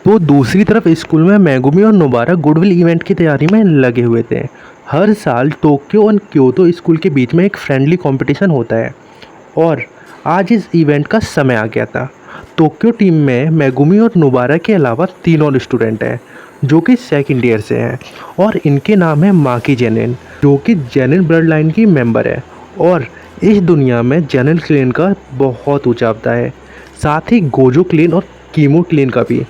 तो दूसरी तरफ स्कूल में मेगुमी और नोबारा गुडविल इवेंट की तैयारी में लगे हुए थे। हर साल टोक्यो और क्योतो स्कूल के बीच में एक फ्रेंडली कंपटीशन होता है और आज इस इवेंट का समय आ गया था। टोक्यो टीम में मेगुमी और नोबारा के अलावा 3 और स्टूडेंट हैं जो कि सेकंड ईयर से हैं और इनके नाम है माकी जेनिन, जो कि जेनिन ब्लड लाइन की मेंबर है और इस दुनिया में जेनिन क्लेन का बहुत ऊंचा अहदा है, साथ ही गोजो क्लेन और कीमो क्लेन का भी।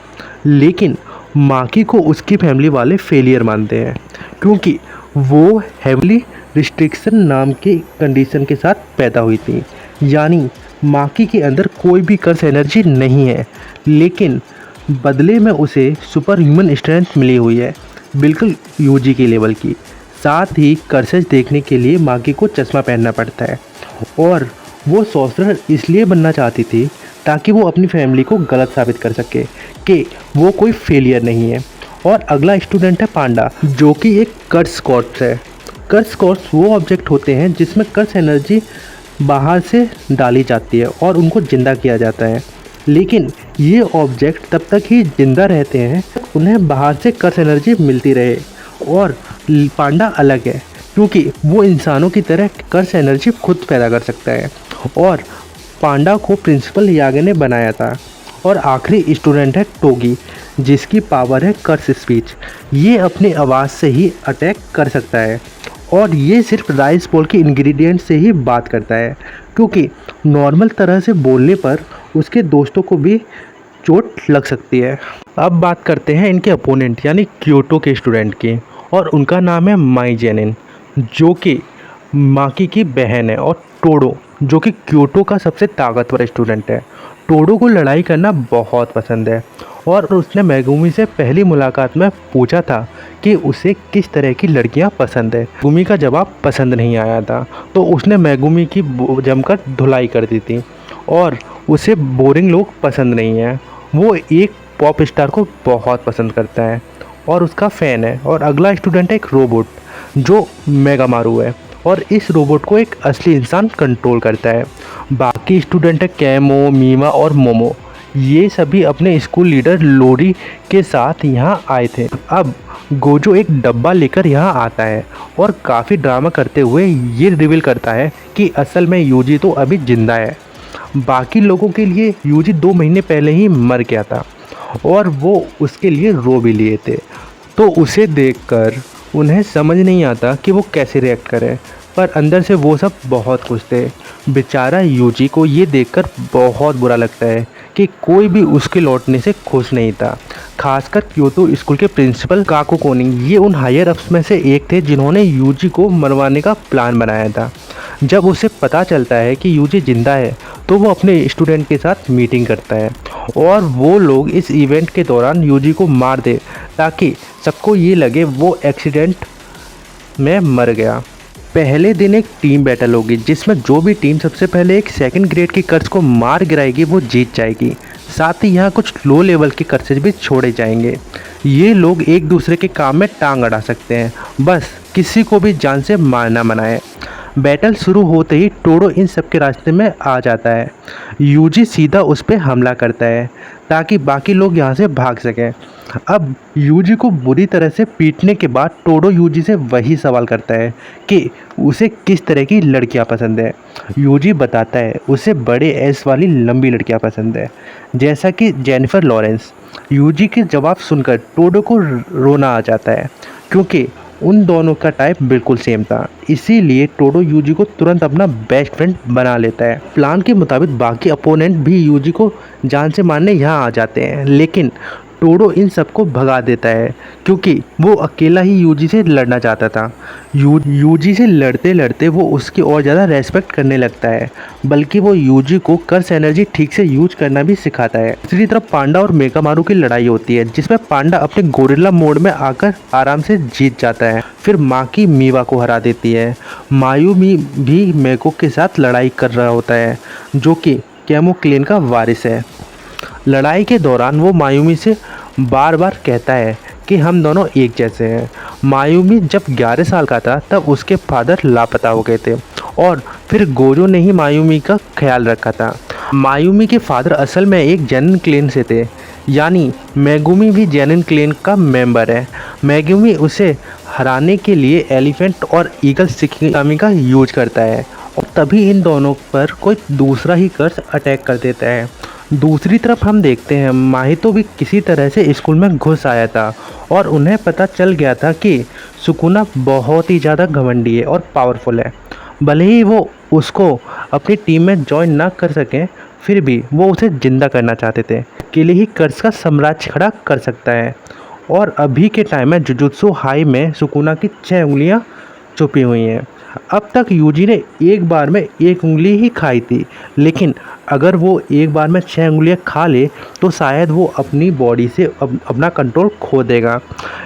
लेकिन माकी को उसकी फैमिली वाले फेलियर मानते हैं क्योंकि वो हेवली रिस्ट्रिक्शन नाम के कंडीशन के साथ पैदा हुई थी, यानी माकी के अंदर कोई भी कर्स एनर्जी नहीं है, लेकिन बदले में उसे सुपर ह्यूमन स्ट्रेंथ मिली हुई है, बिल्कुल यूजी के लेवल की। साथ ही कर्सेस देखने के लिए माकी को चश्मा पहनना पड़ता है और वो सॉर्सरर इसलिए बनना चाहती थी ताकि वो अपनी फैमिली को गलत साबित कर सके कि वो कोई फेलियर नहीं है। और अगला स्टूडेंट है पांडा, जो कि एक कर्स कॉर्प्स है। कर्स कॉर्प्स वो ऑब्जेक्ट होते हैं जिसमें कर्स एनर्जी बाहर से डाली जाती है और उनको ज़िंदा किया जाता है, लेकिन ये ऑब्जेक्ट तब तक ही ज़िंदा रहते हैं उन्हें बाहर से कर्स एनर्जी मिलती रहे। और पांडा अलग है क्योंकि वो इंसानों की तरह कर्स एनर्जी खुद पैदा कर सकता है और पांडा को प्रिंसिपल यागे ने बनाया था। और आखिरी स्टूडेंट है टोगी, जिसकी पावर है कर्स स्पीच। ये अपनी आवाज़ से ही अटैक कर सकता है और ये सिर्फ राइस बोल के इंग्रेडिएंट से ही बात करता है, क्योंकि नॉर्मल तरह से बोलने पर उसके दोस्तों को भी चोट लग सकती है। अब बात करते हैं इनके अपोनेंट यानी क्योटो के स्टूडेंट की, और उनका नाम है माई जेनिन, जो कि माकी की बहन है, और टोडो, जो कि क्योटो का सबसे ताकतवर स्टूडेंट है। टोडो को लड़ाई करना बहुत पसंद है और उसने मेगुमी से पहली मुलाकात में पूछा था कि उसे किस तरह की लड़कियां पसंद है। मेगुमी का जवाब पसंद नहीं आया था, तो उसने मेगुमी की जमकर धुलाई कर दी थी और उसे बोरिंग लोग पसंद नहीं है। वो एक पॉप स्टार को बहुत पसंद करता है और उसका फ़ैन है। और अगला स्टूडेंट है एक रोबोट, जो मेगामारू है, और इस रोबोट को एक असली इंसान कंट्रोल करता है। बाकी स्टूडेंट है कैमो, मीमा और मोमो। ये सभी अपने स्कूल लीडर लोरी के साथ यहाँ आए थे। अब गोजो एक डब्बा लेकर यहाँ आता है और काफ़ी ड्रामा करते हुए ये रिवील करता है कि असल में यूजी तो अभी जिंदा है। बाकी लोगों के लिए यूजी 2 महीने पहले ही मर गया था और वो उसके लिए रो भी लिए थे, तो उसे देखकर उन्हें समझ नहीं आता कि वो कैसे रिएक्ट करें, पर अंदर से वो सब बहुत खुश थे। बेचारा यूजी को ये देखकर बहुत बुरा लगता है कि कोई भी उसके लौटने से खुश नहीं था, खासकर क्योतो स्कूल के प्रिंसिपल काकू कोनिंग। ये उन हायर अप्स में से एक थे जिन्होंने यूजी को मरवाने का प्लान बनाया था। जब उसे पता चलता है कि यूजी जिंदा है तो वो अपने स्टूडेंट के साथ मीटिंग करता है और वो लोग इस इवेंट के दौरान यूजी को मार दे ताकि सबको ये लगे वो एक्सीडेंट में मर गया। पहले दिन एक टीम बैटल होगी जिसमें जो भी टीम सबसे पहले एक सेकंड ग्रेड की कर्स को मार गिराएगी वो जीत जाएगी। साथ ही यहाँ कुछ लो लेवल के कर्सेज भी छोड़े जाएंगे। ये लोग एक दूसरे के काम में टांग अड़ा सकते हैं, बस किसी को भी जान से मारना मना है। बैटल शुरू होते ही टोडो इन सब के रास्ते में आ जाता है। यूजी सीधा उस पर हमला करता है ताकि बाकी लोग यहाँ से भाग सकें। अब यूजी को बुरी तरह से पीटने के बाद टोडो यूजी से वही सवाल करता है कि उसे किस तरह की लड़कियाँ पसंद है। यूजी बताता है उसे बड़े एस वाली लंबी लड़कियाँ पसंद है, जैसा कि जेनिफर लॉरेंस। यूजी के जवाब सुनकर टोडो को रोना आ जाता है क्योंकि उन दोनों का टाइप बिल्कुल सेम था। इसीलिए टोडो यूजी को तुरंत अपना बेस्ट फ्रेंड बना लेता है। प्लान के मुताबिक बाकी अपोनेंट भी यूजी को जान से मारने यहाँ आ जाते हैं, लेकिन टोडो इन सबको भगा देता है क्योंकि वो अकेला ही यूजी से लड़ना चाहता था। यूजी से लड़ते लड़ते वो उसकी और ज़्यादा रेस्पेक्ट करने लगता है, बल्कि वो यूजी को कर्स एनर्जी ठीक से यूज करना भी सिखाता है। दूसरी तरफ पांडा और मेगामारू की लड़ाई होती है जिसमें पांडा अपने गोरिल्ला मोड में आकर आराम से जीत जाता है। फिर माकी मीवा को हरा देती है। मायूमी भी मेको के साथ लड़ाई कर रहा होता है, जो कि कैमो क्लेन का वारिस है। लड़ाई के दौरान वो मायूमी से बार बार कहता है कि हम दोनों एक जैसे हैं। मायूमी जब 11 साल का था तब उसके फादर लापता हो गए थे और फिर गोजो ने ही मायूमी का ख्याल रखा था। मायूमी के फादर असल में एक जेनिन क्लेन से थे, यानी मेगुमी भी जेनिन क्लैन का मेंबर है। मेगुमी उसे हराने के लिए एलिफेंट और ईगल शिकिगामी का यूज करता है और तभी इन दोनों पर कोई दूसरा ही कर्स अटैक कर देता है। दूसरी तरफ हम देखते हैं माहितो भी किसी तरह से स्कूल में घुस आया था और उन्हें पता चल गया था कि सुकुना बहुत ही ज़्यादा घमंडी है और पावरफुल है। भले ही वो उसको अपनी टीम में ज्वाइन ना कर सकें, फिर भी वो उसे जिंदा करना चाहते थे। अकेले ही कर्स का साम्राज्य खड़ा कर सकता है। और अभी के टाइम में जुजुत्सु हाई में सुकुना की 6 उंगलियां छुपी हुई हैं। अब तक यूजी ने एक बार में 1 उंगली ही खाई थी, लेकिन अगर वो एक बार में 6 उंगलियां खा ले तो शायद वो अपनी बॉडी से अपना कंट्रोल खो देगा।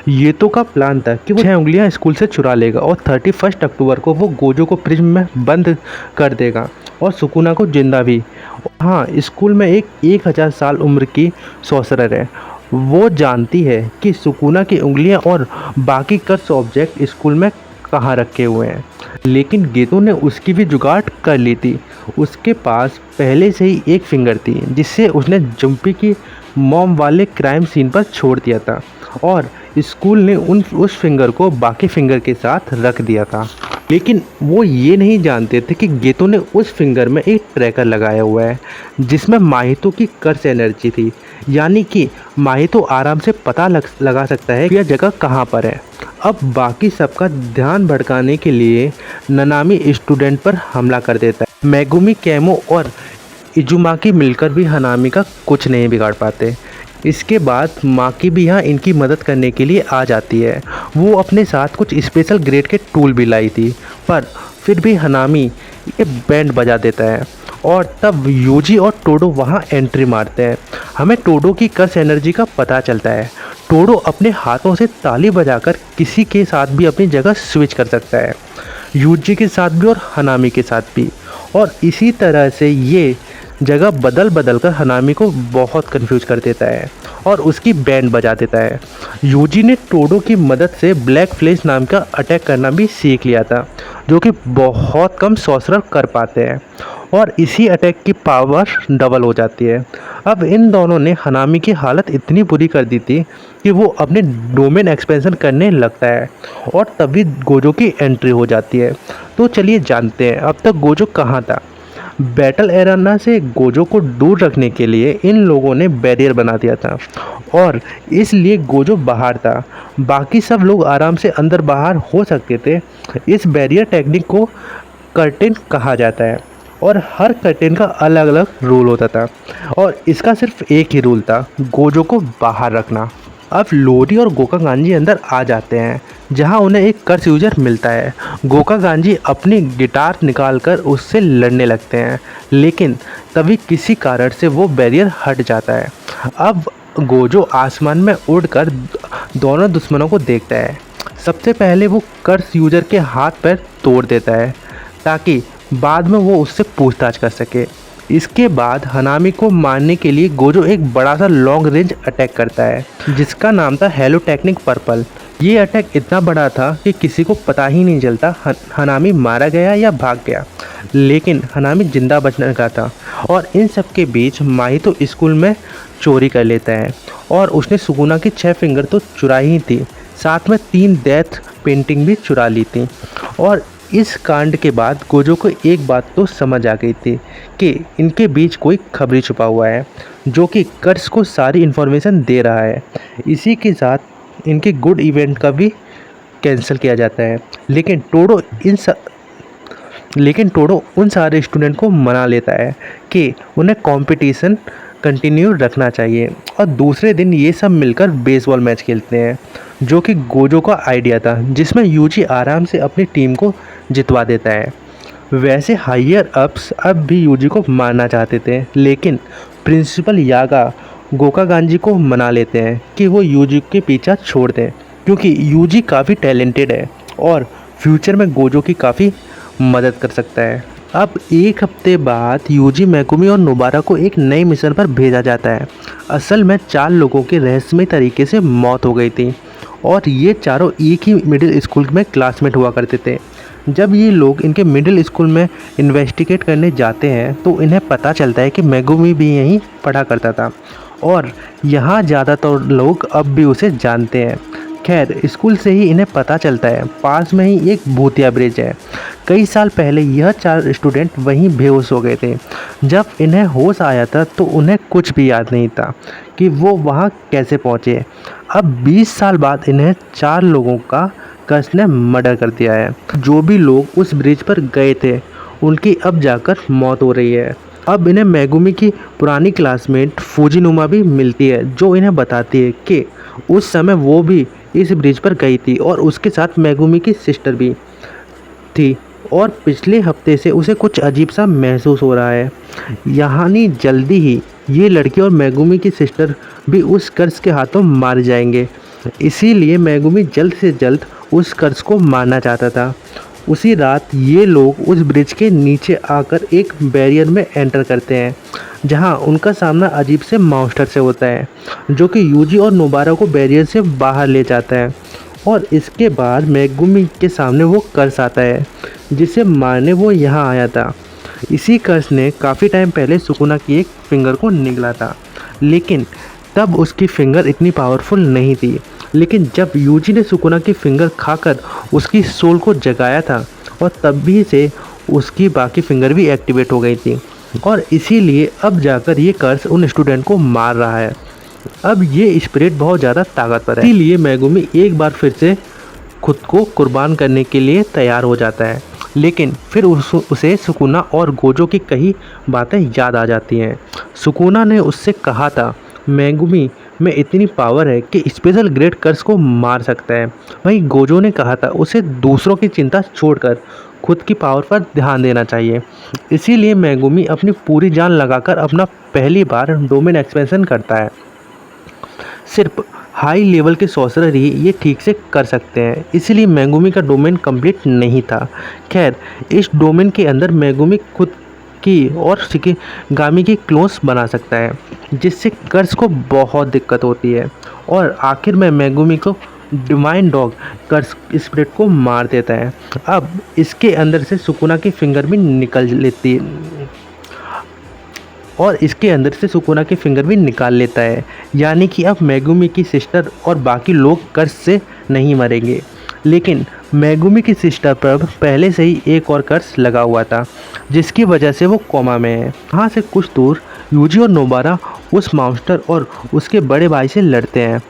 ये तो का प्लान था कि वो 6 उंगलियां स्कूल से चुरा लेगा और 31 अक्टूबर को वो गोजो को प्रिज्म में बंद कर देगा और सुकुना को जिंदा भी। हाँ, स्कूल में एक 1000 साल उम्र की सॉर्सरर है। वो जानती है कि सुकुना की उंगलियां और बाकी कर्स ऑब्जेक्ट स्कूल में कहाँ रखे हुए हैं, लेकिन गेतो ने उसकी भी जुगाड़ कर ली थी। उसके पास पहले से ही एक फिंगर थी जिससे उसने जंपी की मॉम वाले क्राइम सीन पर छोड़ दिया था और स्कूल ने उस फिंगर को बाकी फिंगर के साथ रख दिया था। लेकिन वो ये नहीं जानते थे कि गेतो ने उस फिंगर में एक ट्रैकर लगाया हुआ है जिसमें माहितो की कर्स एनर्जी थी, यानी कि माहितो आराम से पता लगा सकता है कि यह जगह कहाँ पर है। अब बाकी सबका ध्यान भटकाने के लिए ननामी स्टूडेंट पर हमला कर देता है। मेगुमी, केमो और इजुमाकी मिलकर भी हनामी का कुछ नहीं बिगाड़ पाते। इसके बाद माकी भी यहाँ इनकी मदद करने के लिए आ जाती है। वो अपने साथ कुछ स्पेशल ग्रेड के टूल भी लाई थी, पर फिर भी हनामी ये बैंड बजा देता है और तब यूजी और टोडो वहाँ एंट्री मारते हैं। हमें टोडो की कर्स एनर्जी का पता चलता है। टोडो अपने हाथों से ताली बजाकर किसी के साथ भी अपनी जगह स्विच कर सकता है, यूजी के साथ भी और हनामी के साथ भी। और इसी तरह से ये जगह बदल बदल कर हनामी को बहुत कंफ्यूज कर देता है और उसकी बैंड बजा देता है। यूजी ने टोडो की मदद से ब्लैक फ्लैश नाम का अटैक करना भी सीख लिया था, जो कि बहुत कम सॉर्सरर कर पाते हैं और इसी अटैक की पावर डबल हो जाती है। अब इन दोनों ने हनामी की हालत इतनी बुरी कर दी थी कि वो अपने डोमेन एक्सपेंशन करने लगता है और तभी गोजो की एंट्री हो जाती है। तो चलिए जानते हैं अब तक गोजो कहाँ था। बैटल एरेना से गोजो को दूर रखने के लिए इन लोगों ने बैरियर बना दिया था और इसलिए गोजो बाहर था। बाकी सब लोग आराम से अंदर बाहर हो सकते थे। इस बैरियर टेक्निक को कर्टेन कहा जाता है और हर कर्टेन का अलग अलग रूल होता था और इसका सिर्फ एक ही रूल था, गोजो को बाहर रखना। अब लोरी और गोकागांजी अंदर आ जाते हैं, जहां उन्हें एक कर्स यूजर मिलता है। गोकागांजी अपनी गिटार निकालकर उससे लड़ने लगते हैं, लेकिन तभी किसी कारण से वो बैरियर हट जाता है। अब गोजो आसमान में उड़कर दोनों दुश्मनों को देखता है। सबसे पहले वो कर्स यूजर के हाथ पैर तोड़ देता है ताकि बाद में वो उससे पूछताछ कर सके। इसके बाद हनामी को मारने के लिए गोजो एक बड़ा सा लॉन्ग रेंज अटैक करता है जिसका नाम था हेलो टेक्निक पर्पल। ये अटैक इतना बड़ा था कि किसी को पता ही नहीं चलता हनामी मारा गया या भाग गया, लेकिन हनामी जिंदा बचने का था। और इन सब के बीच माहितो स्कूल में चोरी कर लेता है और उसने सुकुना की 6 फिंगर तो चुरा ही थी, साथ में 3 डेथ पेंटिंग भी चुरा ली थी। और इस कांड के बाद गोजो को एक बात तो समझ आ गई थी कि इनके बीच कोई खबरी छुपा हुआ है जो कि कर्स को सारी इन्फॉर्मेशन दे रहा है। इसी के साथ इनके गुड इवेंट का भी कैंसिल किया जाता है, लेकिन टोडो उन सारे स्टूडेंट को मना लेता है कि उन्हें कंपटीशन कंटिन्यू रखना चाहिए और दूसरे दिन ये सब मिलकर बेसबॉल मैच खेलते हैं, जो कि गोजो का आइडिया था, जिसमें यूजी आराम से अपनी टीम को जितवा देता है। वैसे हायर अप्स अब भी यूजी को मारना चाहते थे, लेकिन प्रिंसिपल यागा गोकागांजी को मना लेते हैं कि वो यूजी के पीछा छोड़ दें, क्योंकि यूजी काफ़ी टैलेंटेड है और फ्यूचर में गोजो की काफ़ी मदद कर सकता है। अब एक हफ्ते बाद यूजी, मेगुमी और नोबारा को एक नए मिशन पर भेजा जाता है। असल में 4 लोगों की रहस्यमय तरीके से मौत हो गई थी और ये चारों एक ही मिडिल स्कूल में क्लासमेट हुआ करते थे। जब ये लोग इनके मिडिल स्कूल में इन्वेस्टिगेट करने जाते हैं तो इन्हें पता चलता है कि मेगुमी भी यहीं पढ़ा करता था और यहाँ ज़्यादातर लोग अब भी उसे जानते हैं। खैर, स्कूल से ही इन्हें पता चलता है पास में ही एक भूतिया ब्रिज है। कई साल पहले यह 4 स्टूडेंट वहीं बेहोश हो गए थे। जब इन्हें होश आया था तो उन्हें कुछ भी याद नहीं था कि वो वहाँ कैसे पहुँचे। अब 20 साल बाद इन्हें 4 लोगों का कर्स ने मर्डर कर दिया है। जो भी लोग उस ब्रिज पर गए थे उनकी अब जाकर मौत हो रही है। अब इन्हें मेगुमी की पुरानी क्लासमेट फुजिनुमा भी मिलती है, जो इन्हें बताती है कि उस समय वो भी इस ब्रिज पर गई थी और उसके साथ मेगुमी की सिस्टर भी थी और पिछले हफ्ते से उसे कुछ अजीब सा महसूस हो रहा है। यानी जल्दी ही ये लड़की और मेगुमी की सिस्टर भी उस कर्स के हाथों मार जाएंगे। इसीलिए मेगुमी जल्द से जल्द उस कर्स को मारना चाहता था। उसी रात ये लोग उस ब्रिज के नीचे आकर एक बैरियर में एंटर करते हैं, जहां उनका सामना अजीब से मॉन्स्टर से होता है, जो कि यूजी और नोबारा को बैरियर से बाहर ले जाता है। और इसके बाद मेगुमी के सामने वो कर्स आता है जिसे मारने वो यहाँ आया था। इसी कर्स ने काफ़ी टाइम पहले सुकुना की एक फिंगर को निगला था, लेकिन तब उसकी फिंगर इतनी पावरफुल नहीं थी। लेकिन जब यूजी ने सुकुना की फिंगर खाकर उसकी सोल को जगाया था और तभी से उसकी बाकी फिंगर भी एक्टिवेट हो गई थी और इसीलिए अब जाकर ये कर्स उन स्टूडेंट को मार रहा है। अब ये स्पिरिट बहुत ज़्यादा ताकतवर है, इसीलिए मेगुमी एक बार फिर से खुद को कुर्बान करने के लिए तैयार हो जाता है। लेकिन फिर उसे सुकुना और गोजो की कई बातें याद आ जाती हैं। सुकुना ने उससे कहा था मेगुमी में इतनी पावर है कि स्पेशल ग्रेड कर्स को मार सकता है। वहीं गोजो ने कहा था उसे दूसरों की चिंता छोड़कर खुद की पावर पर ध्यान देना चाहिए। इसीलिए मेगुमी अपनी पूरी जान लगाकर अपना पहली बार डोमेन एक्सपेंशन करता है। सिर्फ हाई लेवल के सॉर्सरर ही ये ठीक से कर सकते हैं, इसलिए मेगुमी का डोमेन कंप्लीट नहीं था। खैर, इस डोमेन के अंदर मेगुमी खुद की और शिकिगामी की क्लोन्स बना सकता है, जिससे कर्स को बहुत दिक्कत होती है और आखिर में मेगुमी को डिवाइन डॉग कर्स स्पिरिट को मार देता है। अब इसके अंदर से सुकुना की फिंगर भी निकाल लेता है, यानी कि अब मेगुमी की सिस्टर और बाकी लोग कर्स से नहीं मरेंगे। लेकिन मेगुमी की सिस्टर पर पहले से ही एक और कर्स लगा हुआ था, जिसकी वजह से वो कोमा में है। यहाँ से कुछ दूर यूजी और नोबारा उस मॉन्स्टर और उसके बड़े भाई से लड़ते हैं।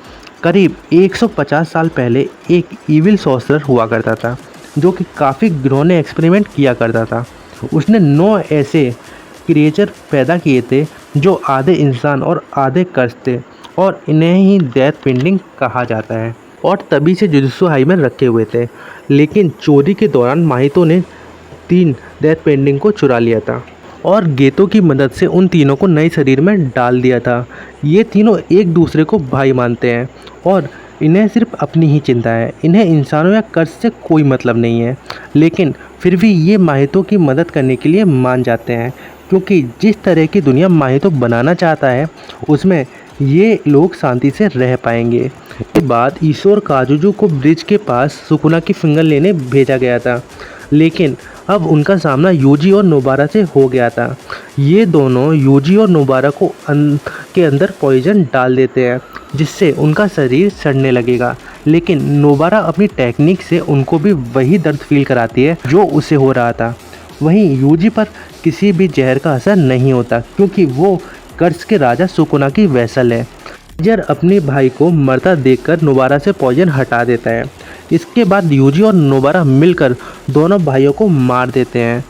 करीब 150 साल पहले एक इविल सॉर्सरर हुआ करता था, जो कि काफ़ी घिनौने एक्सपेरिमेंट किया करता था। उसने 9 ऐसे क्रिएचर पैदा किए थे जो आधे इंसान और आधे कर्स थे, और इन्हें ही डेथ पेंडिंग कहा जाता है, और तभी से जुजुत्सु हाई में रखे हुए थे। लेकिन चोरी के दौरान माहितो ने 3 डेथ पेंडिंग को चुरा लिया था और गेतो की मदद से उन तीनों को नए शरीर में डाल दिया था। ये तीनों एक दूसरे को भाई मानते हैं और इन्हें सिर्फ अपनी ही चिंता है। इन्हें इंसानों या कर्स से कोई मतलब नहीं है, लेकिन फिर भी ये माहितो की मदद करने के लिए मान जाते हैं, क्योंकि जिस तरह की दुनिया माहितो बनाना चाहता है उसमें ये लोग शांति से रह पाएंगे। इसके बाद ईश्वर काजुजू को ब्रिज के पास सुकुना की फिंगर लेने भेजा गया था, लेकिन अब उनका सामना यूजी और नोबारा से हो गया था। ये दोनों यूजी और नोबारा को के अंदर पॉइजन डाल देते हैं, जिससे उनका शरीर सड़ने लगेगा। लेकिन नोबारा अपनी टेक्निक से उनको भी वही दर्द फील कराती है जो उसे हो रहा था। वहीं यूजी पर किसी भी जहर का असर नहीं होता, क्योंकि वो कर्स के राजा सुकुना की वैसल है। मेजर अपने भाई को मरता देखकर नोबारा से पॉइजन हटा देता है। इसके बाद यूजी और नोबारा मिलकर दोनों भाइयों को मार देते हैं।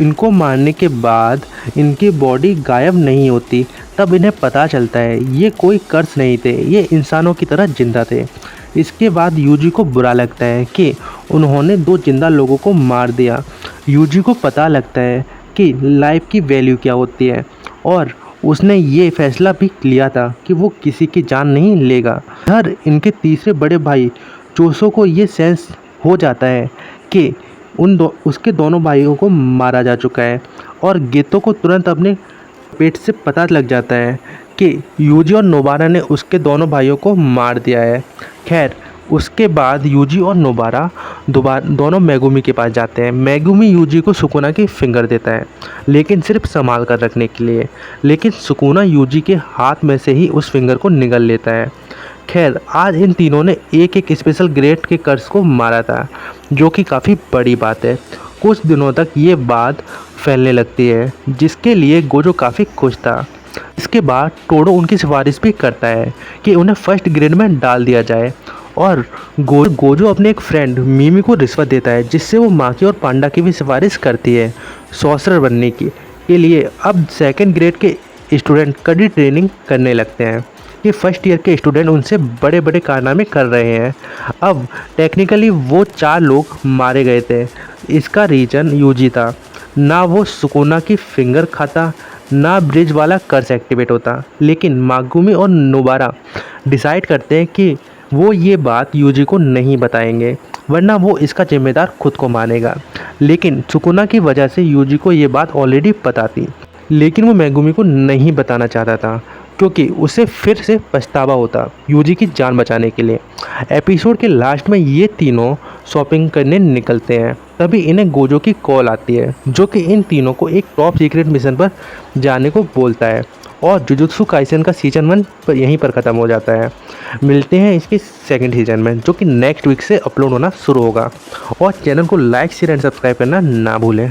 इनको मारने के बाद इनकी बॉडी गायब नहीं होती। तब इन्हें पता चलता है ये कोई कर्स नहीं थे, ये इंसानों की तरह जिंदा थे। इसके बाद यूजी को बुरा लगता है कि उन्होंने 2 जिंदा लोगों को मार दिया। यूजी को पता लगता है कि लाइफ की वैल्यू क्या होती है, और उसने ये फैसला भी लिया था कि वो किसी की जान नहीं लेगा। हर इनके तीसरे बड़े भाई चोसो को ये सेंस हो जाता है कि उसके दोनों भाइयों को मारा जा चुका है, और गेतो को तुरंत अपने पेट से पता लग जाता है कि यूजी और नोबारा ने उसके दोनों भाइयों को मार दिया है। खैर, उसके बाद यूजी और नोबारा दोनों मेगुमी के पास जाते हैं। मेगुमी यूजी को सुकुना की फिंगर देता है, लेकिन सिर्फ संभाल कर रखने के लिए। लेकिन सुकुना यूजी के हाथ में से ही उस फिंगर को निगल लेता है। खैर, आज इन तीनों ने एक एक स्पेशल ग्रेड के कर्स को मारा था, जो कि काफ़ी बड़ी बात है। कुछ दिनों तक ये बात फैलने लगती है, जिसके लिए गोजो काफ़ी खुश था। इसके बाद टोडो उनकी सिफारिश भी करता है कि उन्हें फर्स्ट ग्रेड में डाल दिया जाए, और गोजो अपने एक फ्रेंड मिमी को रिश्वत देता है, जिससे वो माकी और पांडा की भी सिफारिश करती है सॉर्सरर बनने के लिए। अब सेकंड ग्रेड के स्टूडेंट कड़ी ट्रेनिंग करने लगते हैं कि फर्स्ट ईयर के स्टूडेंट उनसे बड़े बड़े कारनामे कर रहे हैं। अब टेक्निकली वो 4 लोग मारे गए थे। इसका रीजन यूजी था। ना वो सुकुना की फिंगर खाता, ना ब्रिज वाला कर्स एक्टिवेट होता। लेकिन मागुमी और नोबारा डिसाइड करते हैं कि वो ये बात यूजी को नहीं बताएंगे, वरना वो इसका जिम्मेदार खुद को मानेगा। लेकिन सुकुना की वजह से यूजी को ये बात ऑलरेडी पता थी, लेकिन वो मेगुमी को नहीं बताना चाहता था, क्योंकि उसे फिर से पछतावा होता यूजी की जान बचाने के लिए। एपिसोड के लास्ट में ये तीनों शॉपिंग करने निकलते हैं। तभी इन्हें गोजो की कॉल आती है, जो कि इन तीनों को एक टॉप सीक्रेट मिशन पर जाने को बोलता है। और जुजुत्सु काइसेन का सीजन 1 पर यहीं पर ख़त्म हो जाता है। मिलते हैं इसके सेकंड सीजन में, जो कि नेक्स्ट वीक से अपलोड होना शुरू होगा। और चैनल को लाइक शेयर एंड सब्सक्राइब करना ना भूलें।